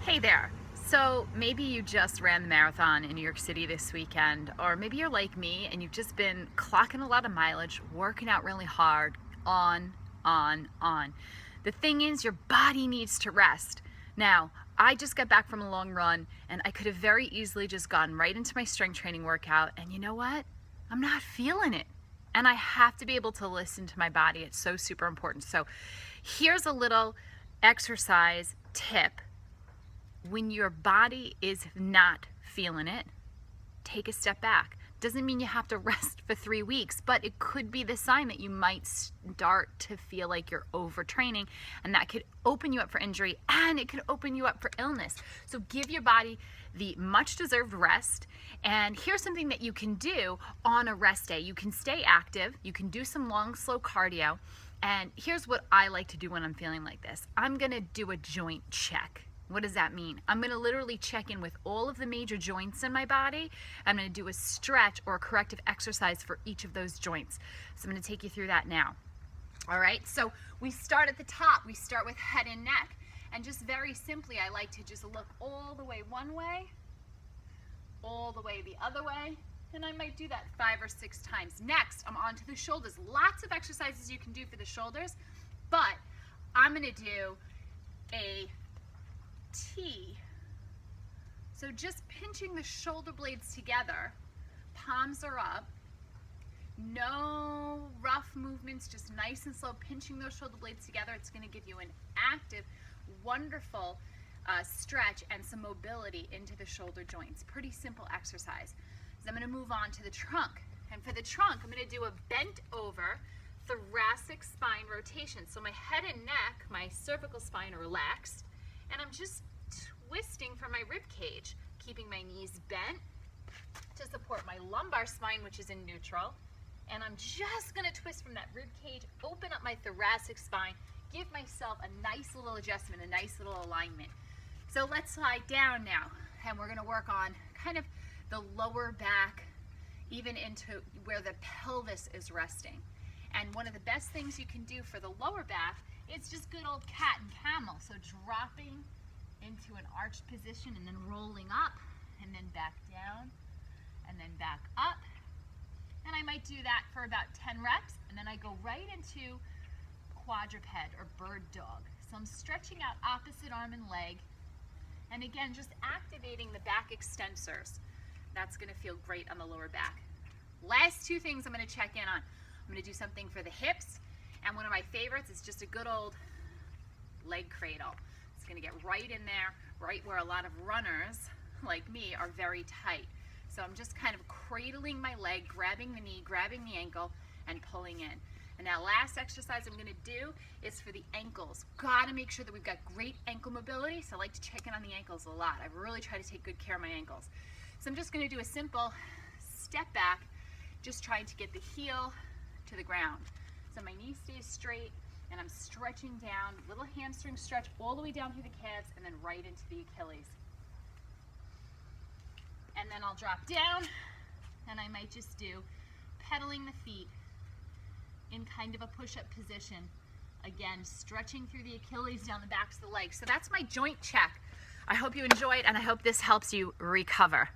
Hey there. So maybe you just ran the marathon in New York City this weekend, or maybe you're like me and you've just been clocking a lot of mileage, working out really hard, on. The thing is, your body needs to rest. Now, I just got back from a long run and I could have very easily just gone right into my strength training workout, and you know what? I'm not feeling it. And I have to be able to listen to my body. It's so super important. So here's a little exercise tip. When your body is not feeling it, take a step back. Doesn't mean you have to rest for 3 weeks, but it could be the sign that you might start to feel like you're overtraining, and that could open you up for injury and it could open you up for illness. So give your body the much deserved rest. And here's something that you can do on a rest day. You can stay active, you can do some long, slow cardio. And here's what I like to do when I'm feeling like this. I'm gonna do a joint check. What does that mean? I'm gonna literally check in with all of the major joints in my body. I'm gonna do a stretch or a corrective exercise for each of those joints. So I'm gonna take you through that now. All right, so we start at the top. We start with head and neck. And just very simply, I like to just look all the way one way, all the way the other way, and I might do that 5 or 6 times. Next, I'm on to the shoulders. Lots of exercises you can do for the shoulders, but I'm gonna do a T. So just pinching the shoulder blades together, palms are up, no rough movements, just nice and slow, pinching those shoulder blades together. It's going to give you an active, wonderful stretch and some mobility into the shoulder joints. Pretty simple exercise. So I'm going to move on to the trunk. And for the trunk, I'm going to do a bent over thoracic spine rotation. So my head and neck, my cervical spine are relaxed, and I'm just twisting from my rib cage, keeping my knees bent to support my lumbar spine, which is in neutral. And I'm just gonna twist from that rib cage, open up my thoracic spine, give myself a nice little adjustment, a nice little alignment. So let's lie down now, and we're gonna work on kind of the lower back, even into where the pelvis is resting. And one of the best things you can do for the lower back, it's just good old cat and camel. So dropping into an arched position and then rolling up and then back down and then back up. And I might do that for about 10 reps, and then I go right into quadruped or bird dog. So I'm stretching out opposite arm and leg, and again, just activating the back extensors. That's gonna feel great on the lower back. Last 2 things I'm gonna check in on. I'm gonna do something for the hips, and one of my favorites is just a good old leg cradle. It's gonna get right in there, right where a lot of runners, like me, are very tight. So I'm just kind of cradling my leg, grabbing the knee, grabbing the ankle, and pulling in. And now last exercise I'm gonna do is for the ankles. Gotta make sure that we've got great ankle mobility, so I like to check in on the ankles a lot. I really try to take good care of my ankles. So I'm just gonna do a simple step back, just trying to get the heel to the ground. So my knee stays straight, and I'm stretching down, little hamstring stretch all the way down through the calves and then right into the Achilles. And then I'll drop down, and I might just do pedaling the feet in kind of a push-up position. Again, stretching through the Achilles down the backs of the legs. So that's my joint check. I hope you enjoyed, and I hope this helps you recover.